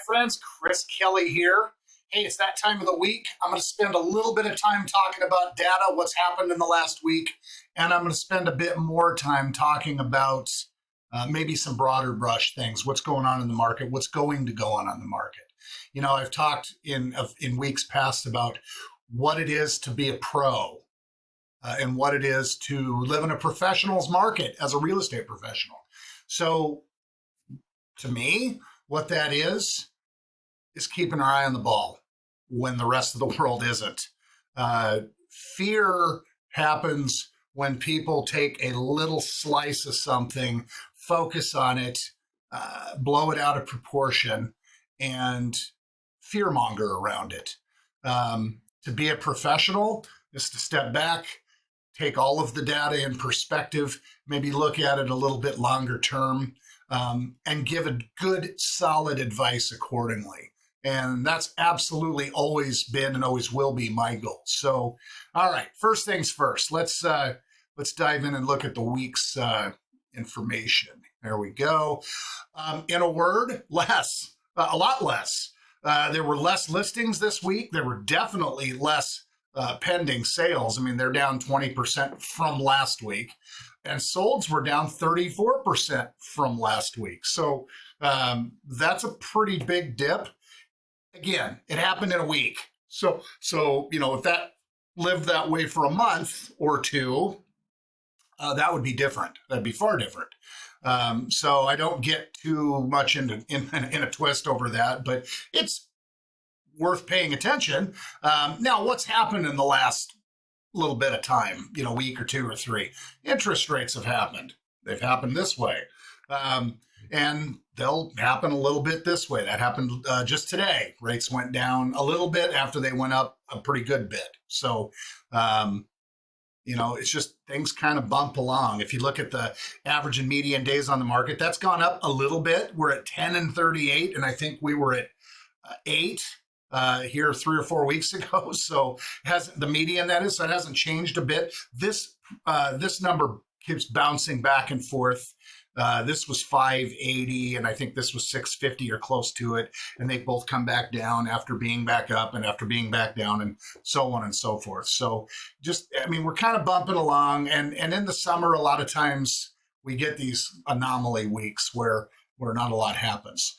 friends, Chris Kelly here. Hey, it's that time of the week. I'm going to spend a little bit of time talking about data, what's happened in the last week, and I'm going to spend a bit more time talking about maybe some broader brush things, what's going on in the market, what's going to go on the market. You know, I've talked in weeks past about what it is to be a pro and what it is to live in a professional's market as a real estate professional. So to me, what that is keeping our eye on the ball when the rest of the world isn't. Fear happens when people take a little slice of something, focus on it, blow it out of proportion, and fearmonger around it. To be a professional is to step back, take all of the data in perspective, maybe look at it a little bit longer term, and give a good, solid advice accordingly. And that's absolutely always been and always will be my goal. So, all right, first things first, let's dive in and look at the week's information. There we go. In a word, less, a lot less. There were less listings this week. There were definitely less pending sales. I mean, they're down 20% from last week. And solds were down 34% from last week. So that's a pretty big dip. Again, it happened in a week. So you know, if that lived that way for a month or two, that would be different. That'd be far different. So I don't get too much in a twist over that, but it's worth paying attention. Now, what's happened in the last little bit of time, you know, week or two or three? Interest rates have happened. They've happened this way. And they'll happen a little bit this way. That happened just today. Rates went down a little bit after they went up a pretty good bit. So, you know, it's just things kind of bump along. If you look at the average and median days on the market, that's gone up a little bit. We're at 10 and 38, and I think we were at 8 here 3 or 4 weeks ago. So has the median, that is, so it hasn't changed a bit. This number keeps bouncing back and forth. This was 580, and I think this was 650 or close to it. And they both come back down after being back up and after being back down and so on and so forth. So just, I mean, we're kind of bumping along. And in the summer, a lot of times we get these anomaly weeks where not a lot happens.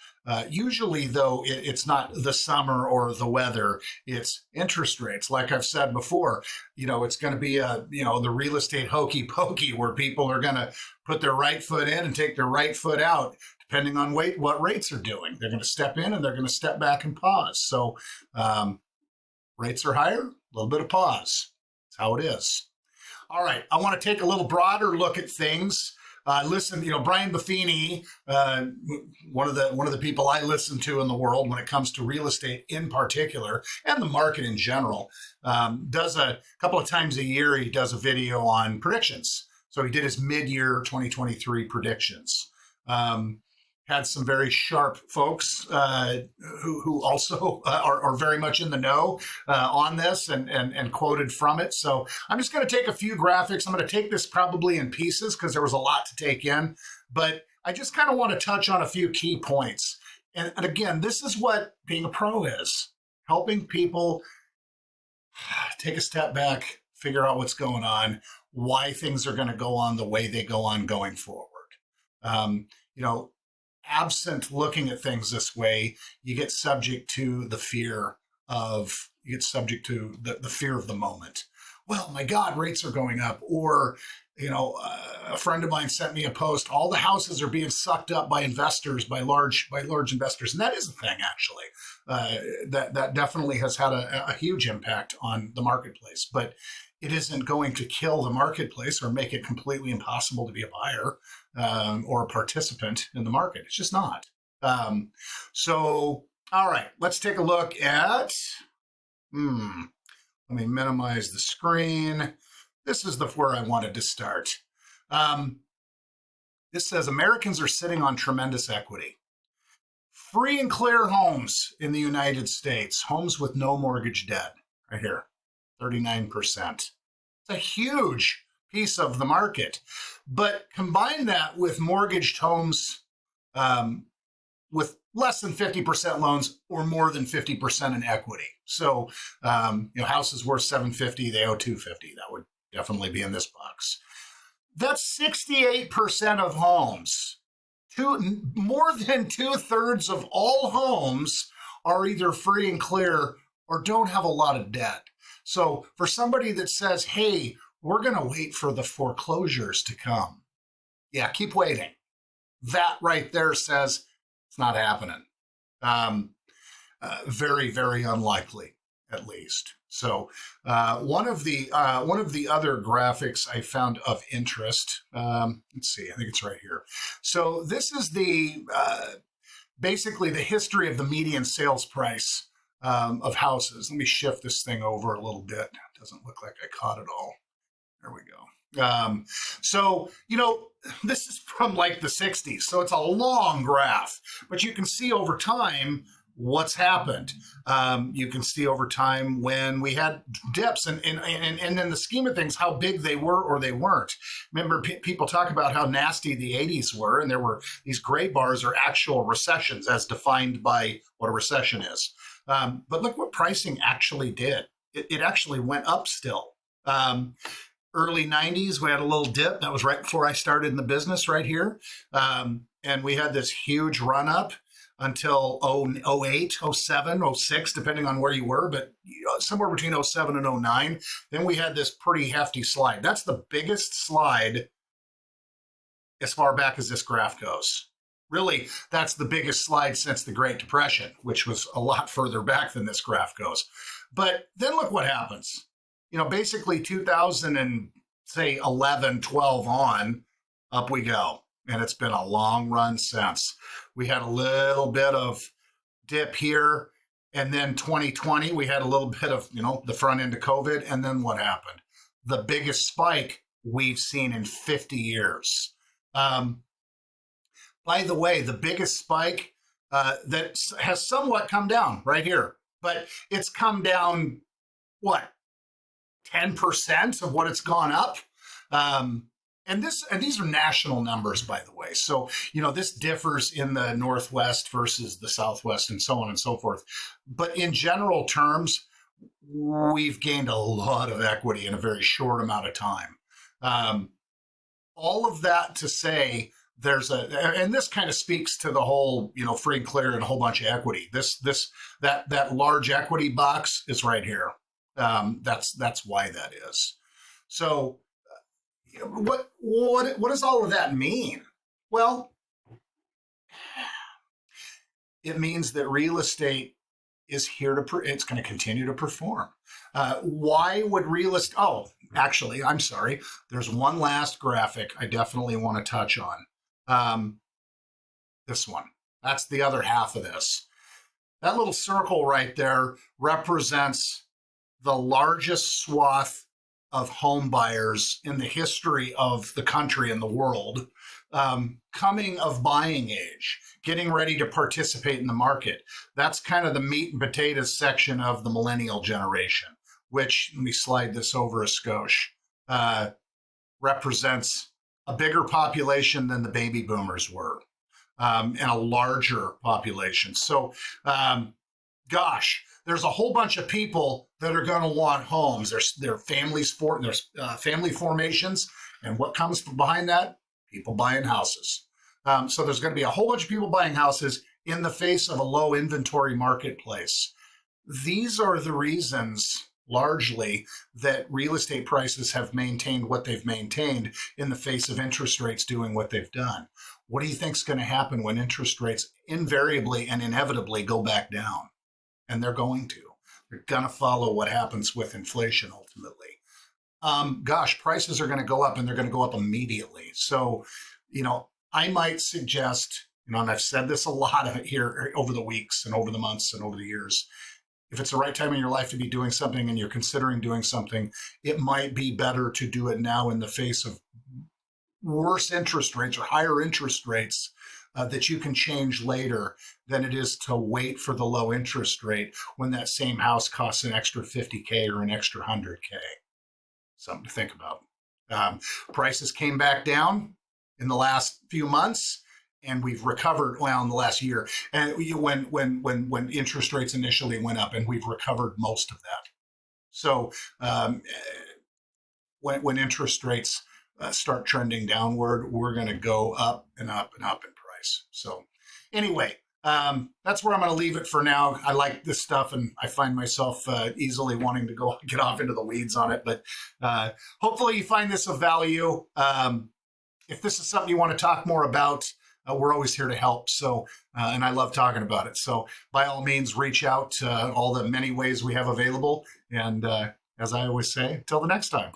Usually, though, it's not the summer or the weather, it's interest rates. Like I've said before, you know, it's going to be the real estate hokey pokey where people are going to put their right foot in and take their right foot out, depending on what rates are doing. They're going to step in and they're going to step back and pause. So rates are higher, a little bit of pause. That's how it is. All right, I want to take a little broader look at things. Listen, you know, Brian Buffini, one of the people I listen to in the world when it comes to real estate in particular and the market in general, does a couple of times a year, he does a video on predictions. So he did his mid-year 2023 predictions. Had some very sharp folks who also are very much in the know on this and quoted from it. So I'm just going to take a few graphics. I'm going to take this probably in pieces because there was a lot to take in. But I just kind of want to touch on a few key points. And again, this is what being a pro is, helping people take a step back, figure out what's going on, why things are going to go on the way they go on going forward. You know, absent looking at things this way, you get subject to the fear of the fear of the moment. Well, my God, rates are going up. Or, you know, a friend of mine sent me a post. All the houses are being sucked up by investors, by large investors, and that is a thing actually. That definitely has had a huge impact on the marketplace, but it isn't going to kill the marketplace or make it completely impossible to be a buyer or a participant in the market. It's just not. So, all right, let's take a look at, let me minimize the screen. This is where I wanted to start. This says Americans are sitting on tremendous equity. Free and clear homes in the United States, homes with no mortgage debt, right here. 39%. It's a huge piece of the market. But combine that with mortgaged homes with less than 50% loans or more than 50% in equity. So, houses worth 750, they owe 250. That would definitely be in this box. That's 68% of homes. More than 2/3 of all homes are either free and clear or don't have a lot of debt. So for somebody that says, hey, we're going to wait for the foreclosures to come. Yeah, keep waiting. That right there says it's not happening. Very, very unlikely, at least. So one of the other graphics I found of interest. Let's see, I think it's right here. So this is the basically the history of the median sales price of houses. Let me shift this thing over a little bit. It doesn't look like I caught it all. There we go. So, this is from like the 60s. So it's a long graph, but you can see over time what's happened. You can see over time when we had dips and in the scheme of things, how big they were or they weren't. Remember, people talk about how nasty the 80s were, and there were these gray bars are actual recessions as defined by what a recession is. But look what pricing actually did. It actually went up still. Early 90s, we had a little dip. That was right before I started in the business right here. And we had this huge run up until 08, 07, 06, depending on where you were, but somewhere between 07 and 09. Then we had this pretty hefty slide. That's the biggest slide as far back as this graph goes. Really, that's the biggest slide since the Great Depression, which was a lot further back than this graph goes. But then look what happens. Basically 2000 and say 11, 12 on, up we go. And it's been a long run since. We had a little bit of dip here. And then 2020, we had a little bit of, the front end of COVID. And then what happened? The biggest spike we've seen in 50 years. By the way, the biggest spike that has somewhat come down right here, but it's come down, what, 10% of what it's gone up? And these are national numbers, by the way. So, this differs in the Northwest versus the Southwest and so on and so forth. But in general terms, we've gained a lot of equity in a very short amount of time. All of that to say, and this kind of speaks to the whole, free and clear and a whole bunch of equity. That large equity box is right here. That's why that is. So, what does all of that mean? Well, it means that real estate is here it's going to continue to perform. Why would real estate? Oh, actually, I'm sorry. There's one last graphic I definitely want to touch on. This one. That's the other half of this. That little circle right there represents the largest swath of home buyers in the history of the country and the world, coming of buying age, getting ready to participate in the market. That's kind of the meat and potatoes section of the millennial generation, which, let me slide this over a skosh, represents a bigger population than the baby boomers were, and a larger population. So, gosh, there's a whole bunch of people that are going to want homes. There's families there's family formations, and what comes from behind that? People buying houses. So there's going to be a whole bunch of people buying houses in the face of a low inventory marketplace. These are the reasons, largely, that real estate prices have maintained what they've maintained in the face of interest rates doing what they've done. What do you think is going to happen when interest rates invariably and inevitably go back down? And they're going to. They're going to follow what happens with inflation ultimately. Gosh, prices are going to go up, and they're going to go up immediately. So, I might suggest, and I've said this a lot here over the weeks and over the months and over the years, if it's the right time in your life to be doing something and you're considering doing something, it might be better to do it now in the face of worse interest rates or higher interest rates that you can change later than it is to wait for the low interest rate when that same house costs an extra 50K or an extra 100K. Something to think about. Prices came back down in the last few months, and we've recovered well in the last year. And when interest rates initially went up, and we've recovered most of that. So when interest rates start trending downward, we're going to go up and up and up in price. So anyway, that's where I'm going to leave it for now. I like this stuff, and I find myself easily wanting to go get off into the weeds on it. But hopefully you find this of value. If this is something you want to talk more about, we're always here to help. So, and I love talking about it. So by all means, reach out all the many ways we have available. And as I always say, till the next time.